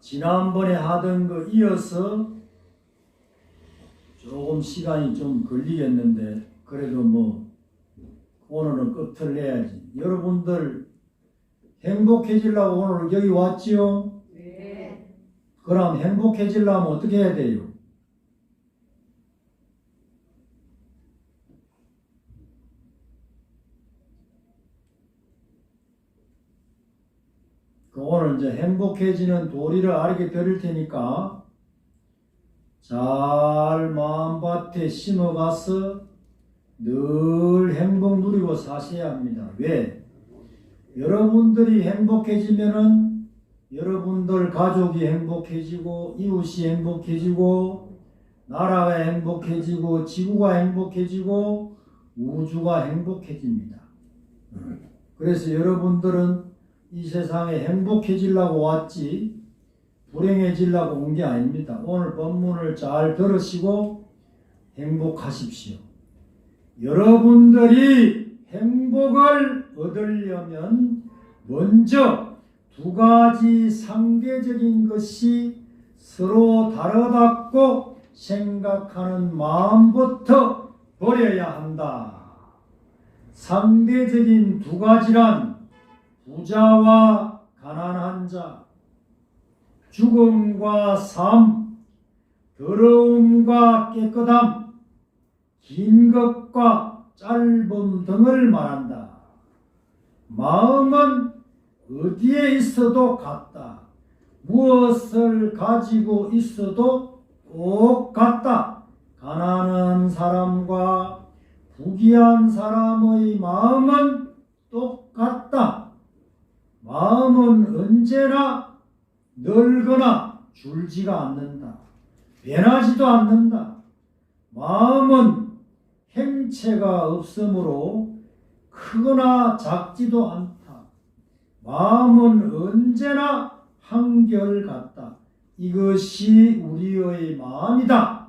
지난번에 하던 거 이어서 조금 시간이 좀 걸리겠는데 그래도 뭐 오늘은 끝을 내야지. 여러분들 행복해지려고 오늘 여기 왔지요? 네. 그럼 행복해지려면 어떻게 해야 돼요? 오늘 이제 행복해지는 도리를 알게 드릴 테니까 잘 마음밭에 심어가서 늘 행복 누리고 사셔야 합니다. 왜? 여러분들이 행복해지면은 여러분들 가족이 행복해지고 이웃이 행복해지고 나라가 행복해지고 지구가 행복해지고 우주가 행복해집니다. 그래서 여러분들은 이 세상에 행복해지려고 왔지 불행해지려고 온 게 아닙니다. 오늘 본문을 잘 들으시고 행복하십시오. 여러분들이 행복을 얻으려면 먼저 두 가지 상대적인 것이 서로 다르다고 생각하는 마음부터 버려야 한다. 상대적인 두 가지란 부자와 가난한 자, 죽음과 삶, 더러움과 깨끗함, 긴 것과 짧음 등을 말한다. 마음은 어디에 있어도 같다. 무엇을 가지고 있어도 똑같다. 가난한 사람과 부귀한 사람의 마음은 똑같다. 마음은 언제나 늙거나 줄지가 않는다. 변하지도 않는다. 마음은 행체가 없으므로 크거나 작지도 않다. 마음은 언제나 한결같다. 이것이 우리의 마음이다.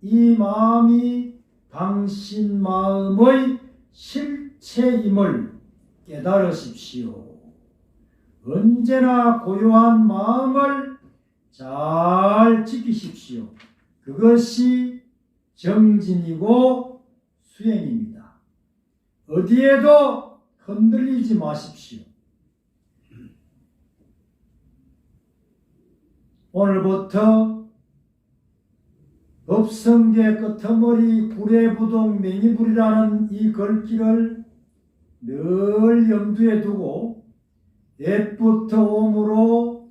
이 마음이 당신 마음의 실체임을 깨달으십시오. 언제나 고요한 마음을 잘 지키십시오. 그것이 정진이고 수행입니다. 어디에도 흔들리지 마십시오. 오늘부터 법성계 끄트머리 구례부동 맹이불이라는 이 글귀를 늘 염두에 두고 옛부터 오므로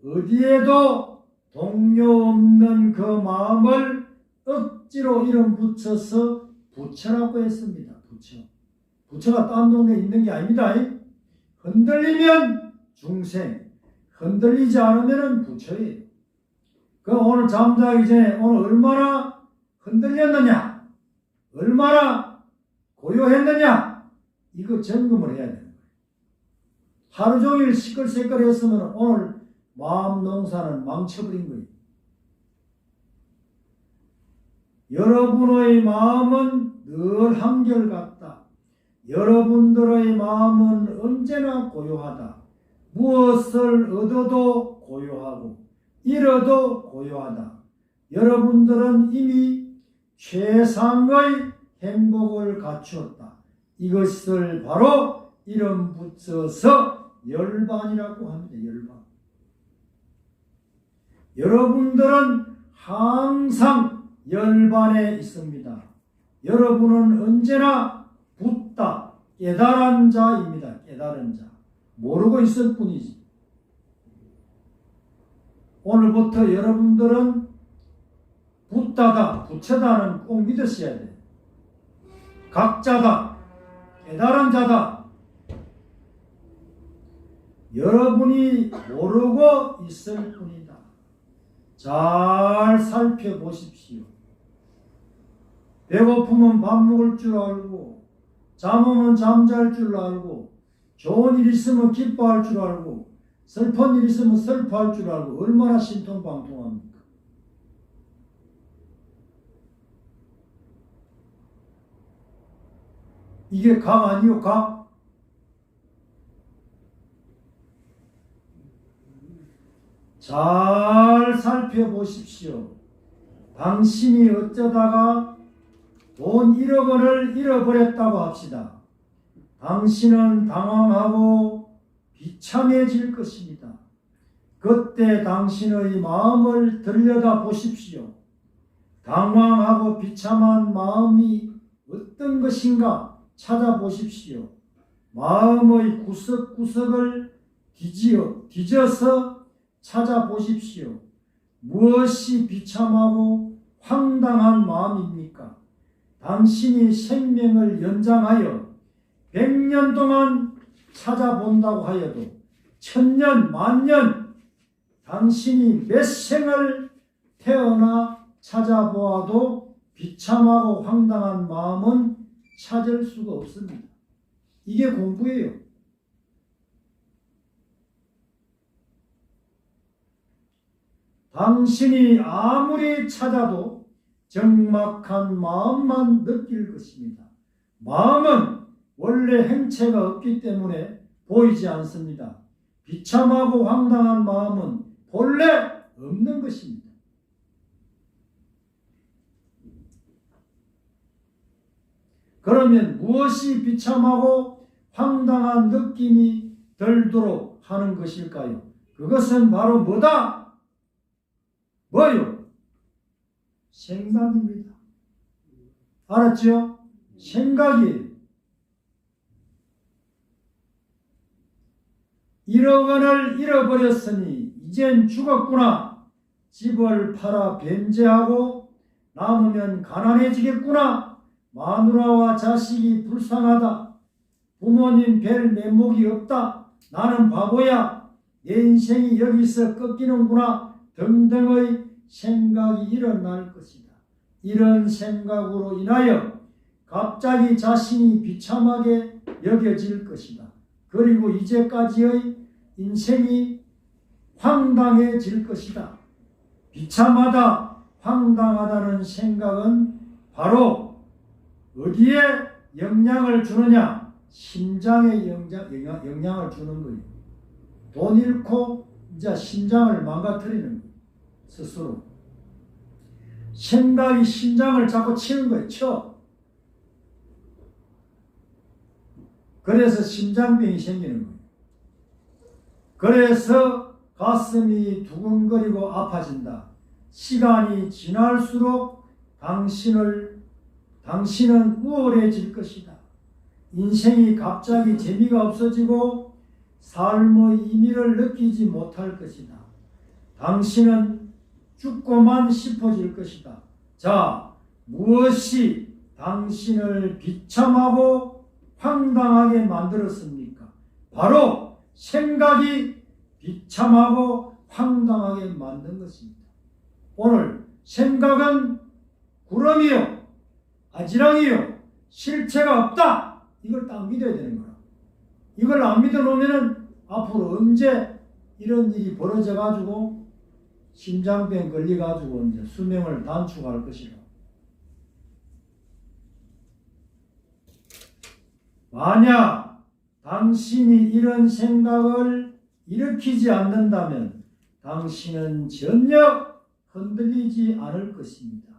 어디에도 동요 없는 그 마음을 억지로 이름 붙여서 부처라고 했습니다. 부처. 부처가 딴 동네에 있는 게 아닙니다. 흔들리면 중생, 흔들리지 않으면 부처예요. 그럼 오늘 잠자기 전에 오늘 얼마나 흔들렸느냐, 얼마나 고요했느냐, 이거 점검을 해야 돼요. 하루 종일 시끌시끌했으면 오늘 마음 농사는 망쳐버린 거예요. 여러분의 마음은 늘 한결같다. 여러분들의 마음은 언제나 고요하다. 무엇을 얻어도 고요하고 잃어도 고요하다. 여러분들은 이미 최상의 행복을 갖추었다. 이것을 바로 이름 붙여서 열반이라고 합니다. 열반. 여러분들은 항상 열반에 있습니다. 여러분은 언제나 붓다, 깨달은 자입니다. 깨달은 자. 모르고 있을 뿐이지. 오늘부터 여러분들은 붓다다, 부처다는 꼭 믿으셔야 돼요. 각자다, 깨달은 자다. 여러분이 모르고 있을 뿐이다. 잘 살펴보십시오. 배고프면 밥 먹을 줄 알고, 잠오면 잠잘 줄 알고, 좋은 일 있으면 기뻐할 줄 알고, 슬픈 일 있으면 슬퍼할 줄 알고, 얼마나 신통방통합니까? 이게 각 아니요, 각? 잘 살펴보십시오. 당신이 어쩌다가 돈 1억 원을 잃어버렸다고 합시다. 당신은 당황하고 비참해질 것입니다. 그때 당신의 마음을 들여다 보십시오. 당황하고 비참한 마음이 어떤 것인가 찾아보십시오. 마음의 구석구석을 뒤져서 찾아보십시오. 무엇이 비참하고 황당한 마음입니까? 당신이 생명을 연장하여 100년 동안 찾아본다고 하여도 1000년, 만년 당신이 몇 생을 태어나 찾아보아도 비참하고 황당한 마음은 찾을 수가 없습니다. 이게 공부예요. 당신이 아무리 찾아도 적막한 마음만 느낄 것입니다. 마음은 원래 행체가 없기 때문에 보이지 않습니다. 비참하고 황당한 마음은 본래 없는 것입니다. 그러면 무엇이 비참하고 황당한 느낌이 들도록 하는 것일까요? 그것은 바로 뭐다? 뭐요? 생각입니다. 알았죠? 생각이에요. 1억 원을 잃어버렸으니 이젠 죽었구나. 집을 팔아 변제하고 남으면 가난해지겠구나. 마누라와 자식이 불쌍하다. 부모님 뵐 면목이 없다. 나는 바보야. 내 인생이 여기서 꺾이는구나. 등등의 생각이 일어날 것이다. 이런 생각으로 인하여 갑자기 자신이 비참하게 여겨질 것이다. 그리고 이제까지의 인생이 황당해질 것이다. 비참하다, 황당하다는 생각은 바로 어디에 영향을 주느냐? 심장에 영향을 주는 거예요. 돈 잃고 이제 심장을 망가뜨리는 거예요. 스스로. 생각이 심장을 자꾸 치는 거예요. 쳐. 그래서 심장병이 생기는 거예요. 그래서 가슴이 두근거리고 아파진다. 시간이 지날수록 당신은 우울해질 것이다. 인생이 갑자기 재미가 없어지고 삶의 의미를 느끼지 못할 것이다. 당신은 죽고만 싶어질 것이다. 자, 무엇이 당신을 비참하고 황당하게 만들었습니까? 바로 생각이 비참하고 황당하게 만든 것입니다. 오늘 생각은 구름이요, 아지랑이요, 실체가 없다. 이걸 딱 믿어야 되는 거야. 이걸 안 믿어놓으면 앞으로 언제 이런 일이 벌어져가지고 심장병 걸려가지고 이제 수명을 단축할 것이라. 만약 당신이 이런 생각을 일으키지 않는다면 당신은 전혀 흔들리지 않을 것입니다.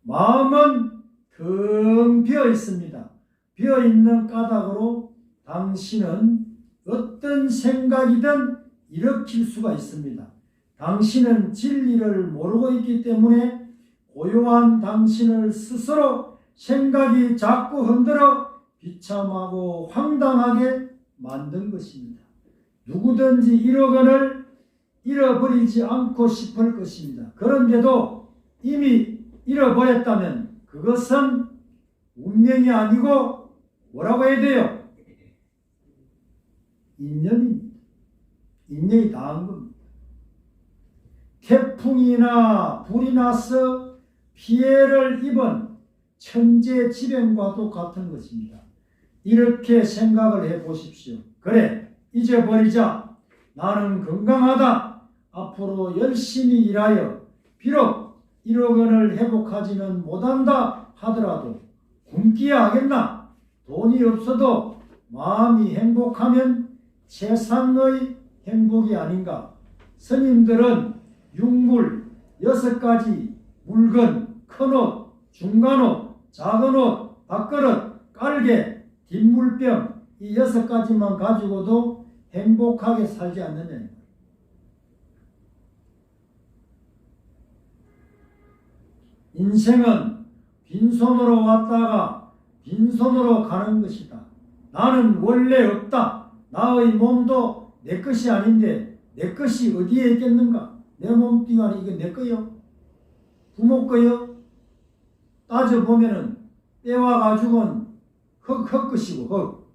마음은 텅 비어 있습니다. 비어 있는 까닭으로 당신은 어떤 생각이든 일으킬 수가 있습니다. 당신은 진리를 모르고 있기 때문에 고요한 당신을 스스로 생각이 자꾸 흔들어 비참하고 황당하게 만든 것입니다. 누구든지 1억 원을 잃어버리지 않고 싶을 것입니다. 그런데도 이미 잃어버렸다면 그것은 운명이 아니고 뭐라고 해야 돼요? 인연입니다. 인연이 닿은 겁니다. 태풍이나 불이 나서 피해를 입은 천재지변과도 같은 것입니다. 이렇게 생각을 해보십시오. 그래, 잊어버리자. 나는 건강하다. 앞으로 열심히 일하여 비록 1억 원을 회복하지는 못한다 하더라도 굶기야 하겠나? 돈이 없어도 마음이 행복하면 세상의 행복이 아닌가? 스님들은 육물 6가지 물건, 큰 옷, 중간 옷, 작은 옷, 밥그릇, 깔개, 뒷물병 이 6가지만 가지고도 행복하게 살지 않느냐. 인생은 빈손으로 왔다가 빈손으로 가는 것이다. 나는 원래 없다. 나의 몸도 내 것이 아닌데 내 것이 어디에 있겠는가? 내 몸뚱이 안에 이게 내 거요? 부모 거요? 따져보면은 때와 가죽은 흙 것이고 흙,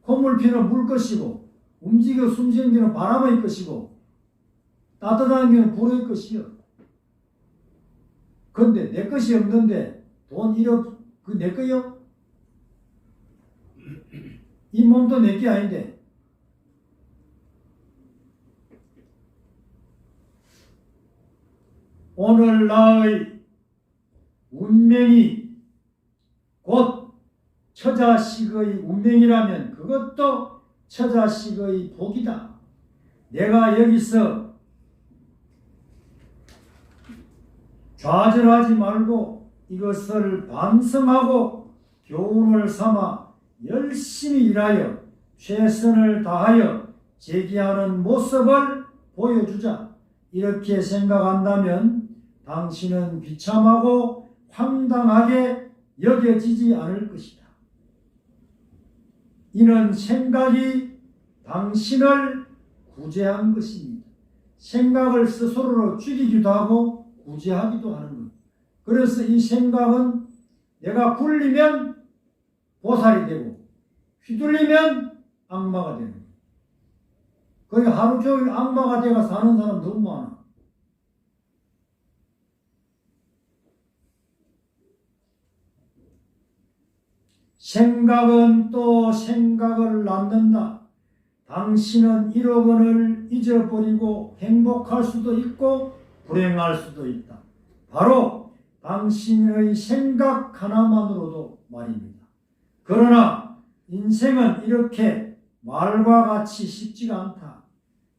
콧물피는 물 것이고 움직여 숨쉬는 게는 바람의 것이고 따뜻한 게는 불의 것이요. 근데 내 것이 없는데 돈 1억 그 내 거요? 이 몸도 내 게 아닌데. 오늘 나의 운명이 곧 처자식의 운명이라면 그것도 처자식의 복이다. 내가 여기서 좌절하지 말고 이것을 반성하고 교훈을 삼아 열심히 일하여 최선을 다하여 제기하는 모습을 보여주자. 이렇게 생각한다면 당신은 비참하고 황당하게 여겨지지 않을 것이다. 이는 생각이 당신을 구제한 것입니다. 생각을 스스로로 죽이기도 하고 구제하기도 하는 것. 그래서 이 생각은 내가 굴리면 보살이 되고 휘둘리면 악마가 되는 거예요. 거기 하루 종일 악마가 되어 사는 사람 너무 많아. 생각은 또 생각을 낳는다. 당신은 1억 원을 잊어버리고 행복할 수도 있고 불행할 수도 있다. 바로 당신의 생각 하나만으로도 말입니다. 그러나 인생은 이렇게 말과 같이 쉽지가 않다.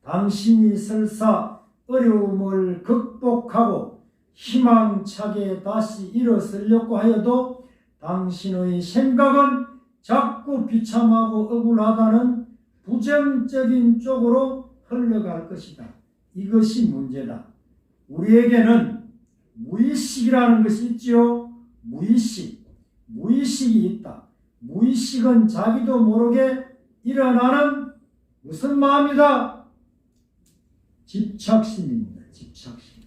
당신이 설사 어려움을 극복하고 희망차게 다시 일어서려고 하여도 당신의 생각은 자꾸 비참하고 억울하다는 부정적인 쪽으로 흘러갈 것이다. 이것이 문제다. 우리에게는 무의식이라는 것이 있지요. 무의식이 있다. 무의식은 자기도 모르게 일어나는 무슨 마음이다? 집착심입니다. 집착심.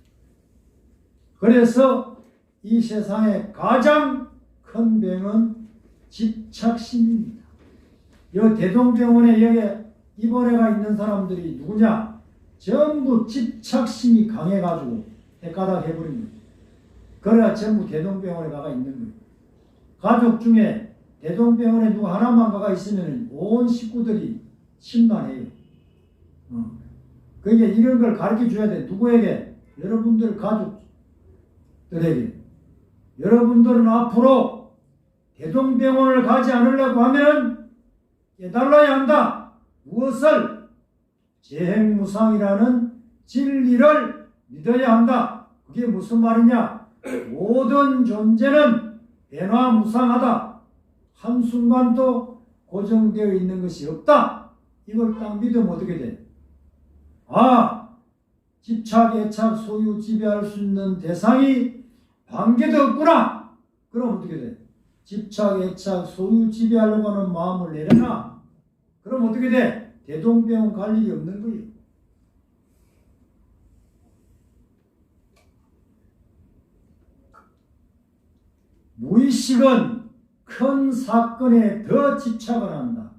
그래서 이 세상의 가장 큰 병은 집착심입니다. 이 대동병원에 여기 입원해가 있는 사람들이 누구냐? 전부 집착심이 강해가지고 헷가닥 해버린 거예요. 그래야 전부 대동병원에 가가 있는 거예요. 가족 중에 대동병원에 누구 하나만 가가 있으면 온 식구들이 심란해요. 그게 이런 걸 가르쳐 줘야 돼. 누구에게? 여러분들 가족들에게. 여러분들은 앞으로 대동병원을 가지 않으려고 하면 깨달아야 한다. 무엇을? 재행무상이라는 진리를 믿어야 한다. 그게 무슨 말이냐? 모든 존재는 변화무상하다. 한순간도 고정되어 있는 것이 없다. 이걸 딱 믿으면 어떻게 돼? 집착, 애착, 소유, 지배할 수 있는 대상이 관계도 없구나. 그럼 어떻게 돼? 집착, 애착, 소유, 지배하려고 하는 마음을 내려놔. 그럼 어떻게 돼? 대동병원 갈 일이 없는 거예요. 무의식은 큰 사건에 더 집착을 한다.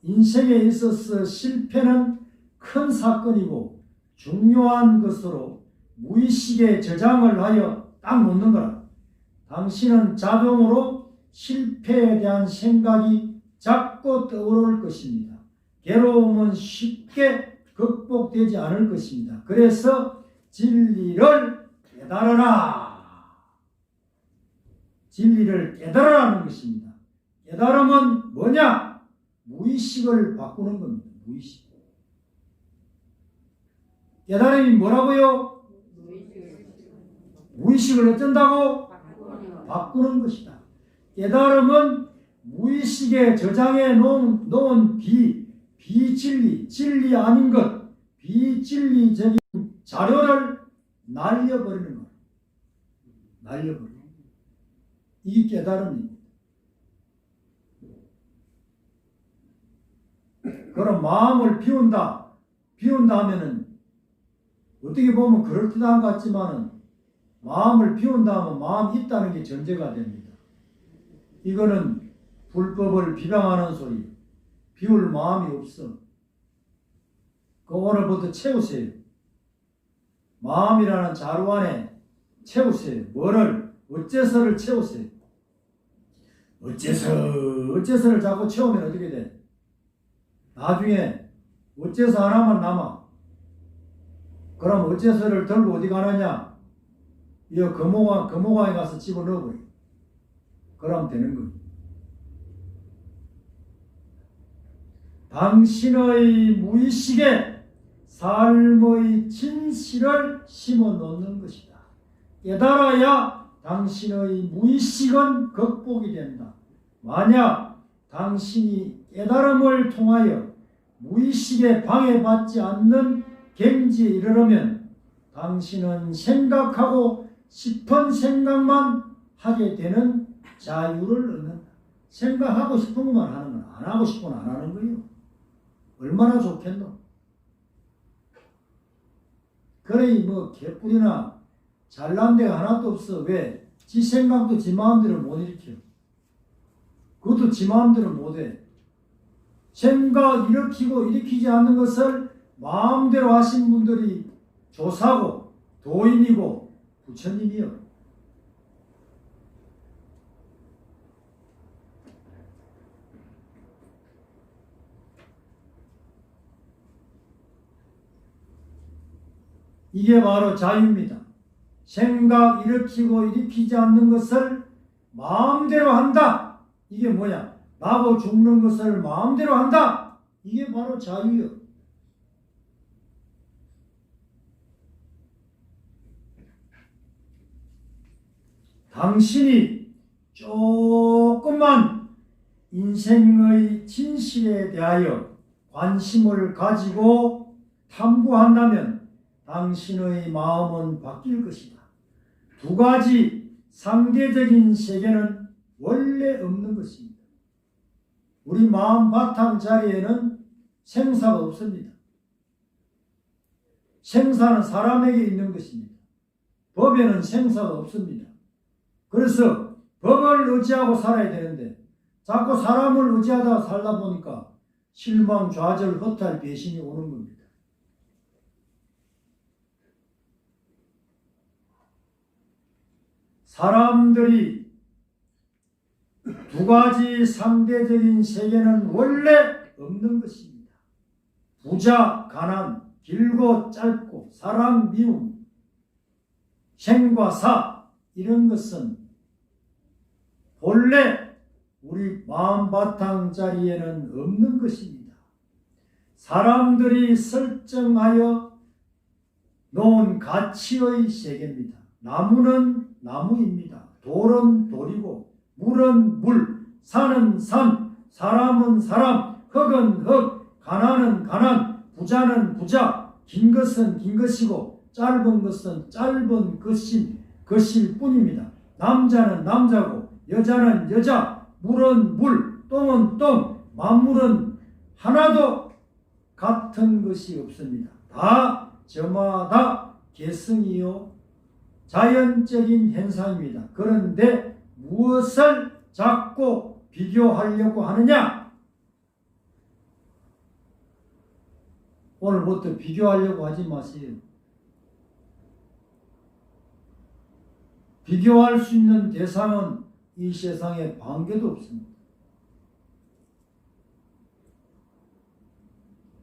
인생에 있어서 실패는 큰 사건이고 중요한 것으로 무의식에 저장을 하여 딱 놓는 거라. 당신은 자동으로 실패에 대한 생각이 자꾸 떠오를 것입니다. 괴로움은 쉽게 극복되지 않을 것입니다. 그래서 진리를 깨달아라. 진리를 깨달아라는 것입니다. 깨달음은 뭐냐? 무의식을 바꾸는 겁니다. 무의식. 깨달음이 뭐라고요? 무의식을 어쩐다고? 바꾸는 것이다. 깨달음은 무의식에 저장해 놓은 비진리, 진리 아닌 것, 비진리적인 자료를 날려버리는 것. 날려버리는 것. 이게 깨달음입니다. 그럼 마음을 비운다. 비운다 하면은 어떻게 보면 그럴듯한 것 같지만은 마음을 비운다 하면 마음이 있다는 게 전제가 됩니다. 이거는 불법을 비방하는 소리. 비울 마음이 없어. 그 오늘부터 채우세요. 마음이라는 자루 안에 채우세요. 뭐를? 어째서를 채우세요. 어째서를 자꾸 채우면 어떻게 돼? 나중에 어째서 하나만 남아. 그럼 어째서를 들고 어디 가느냐? 이 금호강에 가서 집어넣어버려. 그러면 되는 거예요. 당신의 무의식에 삶의 진실을 심어 놓는 것이다. 깨달아야 당신의 무의식은 극복이 된다. 만약 당신이 깨달음을 통하여 무의식에 방해받지 않는 경지에 이르려면 당신은 생각하고 싶은 생각만 하게 되는 자유를 얻는다. 생각하고 싶은 것만 하는 거야. 안 하고 싶은 건 안 하는 거예요. 얼마나 좋겠노? 그래 뭐 개뿔이나 잘난 데가 하나도 없어. 왜? 지 생각도 지 마음대로 못 일으켜. 그것도 지 마음대로 못해. 생각 일으키지 않는 것을 마음대로 하신 분들이 조사고 도인이고 부처님이요. 이게 바로 자유입니다. 생각 일으키지 않는 것을 마음대로 한다. 이게 뭐야? 나고 죽는 것을 마음대로 한다. 이게 바로 자유요. 당신이 조금만 인생의 진실에 대하여 관심을 가지고 탐구한다면 당신의 마음은 바뀔 것이다. 두 가지 상대적인 세계는 원래 없는 것입니다. 우리 마음 바탕 자리에는 생사가 없습니다. 생사는 사람에게 있는 것입니다. 법에는 생사가 없습니다. 그래서 법을 의지하고 살아야 되는데 자꾸 사람을 의지하다가 살다 보니까 실망, 좌절, 허탈, 배신이 오는 겁니다. 사람들이 두 가지 상대적인 세계는 원래 없는 것입니다. 부자, 가난, 길고 짧고, 사랑, 미움, 생과 사 이런 것은 본래 우리 마음 바탕 자리에는 없는 것입니다. 사람들이 설정하여 놓은 가치의 세계입니다. 나무는 나무입니다. 돌은 돌이고 물은 물, 산은 산, 사람은 사람, 흙은 흙, 가난은 가난, 부자는 부자, 긴 것은 긴 것이고 짧은 것은 짧은 것일 뿐입니다. 남자는 남자고 여자는 여자, 물은 물, 똥은 똥, 만물은 하나도 같은 것이 없습니다. 다 저마다 개성이요 자연적인 현상입니다. 그런데 무엇을 자꾸 비교하려고 하느냐? 오늘부터 비교하려고 하지 마세요. 비교할 수 있는 대상은 이 세상에 반개도 없습니다.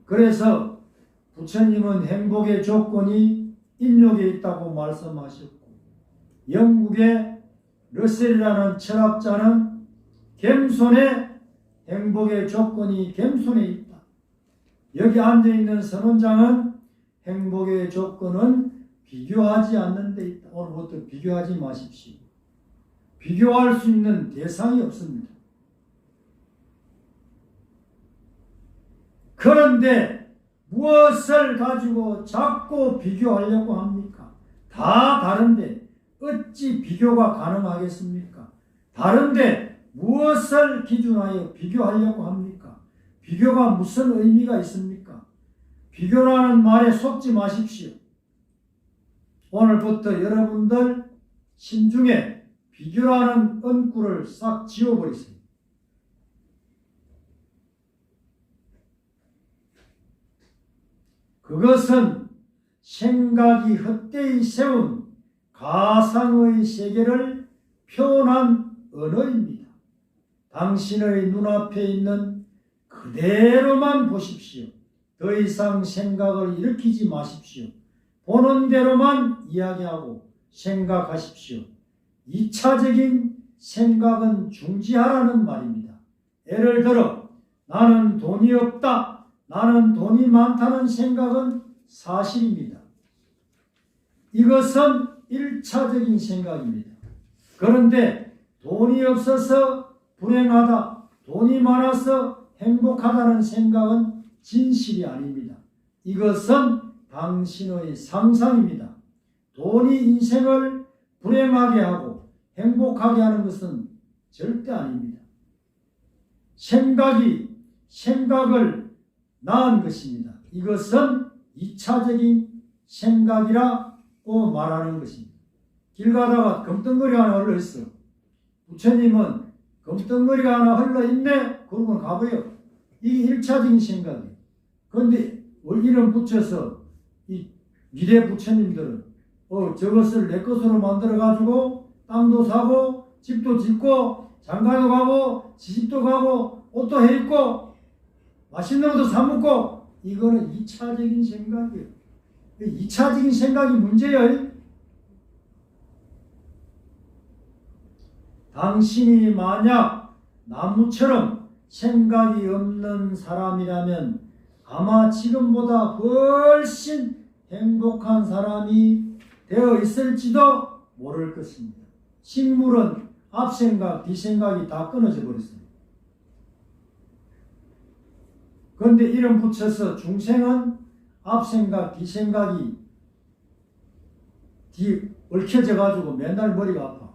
그래서 부처님은 행복의 조건이 인욕에 있다고 말씀하셨고 영국의 러셀이라는 철학자는 겸손의 행복의 조건이 겸손에 있다. 여기 앉아있는 선원장은 행복의 조건은 비교하지 않는 데 있다. 오늘부터 비교하지 마십시오. 비교할 수 있는 대상이 없습니다. 그런데 무엇을 가지고 자꾸 비교하려고 합니까? 다 다른데 어찌 비교가 가능하겠습니까? 다른데 무엇을 기준하여 비교하려고 합니까? 비교가 무슨 의미가 있습니까? 비교라는 말에 속지 마십시오. 오늘부터 여러분들 심중에 비교라는 은구를 싹 지워버리세요. 그것은 생각이 헛되이 세운 가상의 세계를 표현한 언어입니다. 당신의 눈앞에 있는 그대로만 보십시오. 더 이상 생각을 일으키지 마십시오. 보는 대로만 이야기하고 생각하십시오. 2차적인 생각은 중지하라는 말입니다. 예를 들어 나는 돈이 없다, 나는 돈이 많다는 생각은 사실입니다. 이것은 1차적인 생각입니다. 그런데 돈이 없어서 불행하다, 돈이 많아서 행복하다는 생각은 진실이 아닙니다. 이것은 당신의 상상입니다. 돈이 인생을 불행하게 하고 행복하게 하는 것은 절대 아닙니다. 생각이 생각을 낳은 것입니다. 이것은 2차적인 생각이라고 말하는 것입니다. 길 가다가 금덩어리가 하나 흘러있어. 부처님은 금덩어리가 하나 흘러있네? 그러면 가봐요. 이게 1차적인 생각이에요. 그런데 이름 붙여서 이 미래 부처님들은 저것을 내 것으로 만들어가지고 땅도 사고 집도 짓고 장가도 가고 시집도 가고 옷도 해입고 맛있는 것도 사 먹고 이거는 2차적인 생각이에요. 2차적인 생각이 문제예요. 당신이 만약 나무처럼 생각이 없는 사람이라면 아마 지금보다 훨씬 행복한 사람이 되어 있을지도 모를 것입니다. 식물은 앞생각, 뒤생각이 다 끊어져 버렸습니다. 그런데 이름 붙여서 중생은 앞생각, 뒤생각이 얽혀져 가지고 맨날 머리가 아파.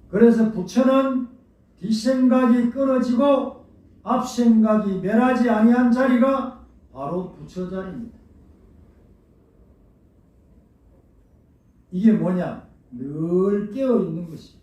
그래서 부처는 뒷생각이 끊어지고 앞생각이 멸하지 아니한 자리가 바로 부처 자리입니다. 이게 뭐냐? 늘 깨어 있는 것입니다.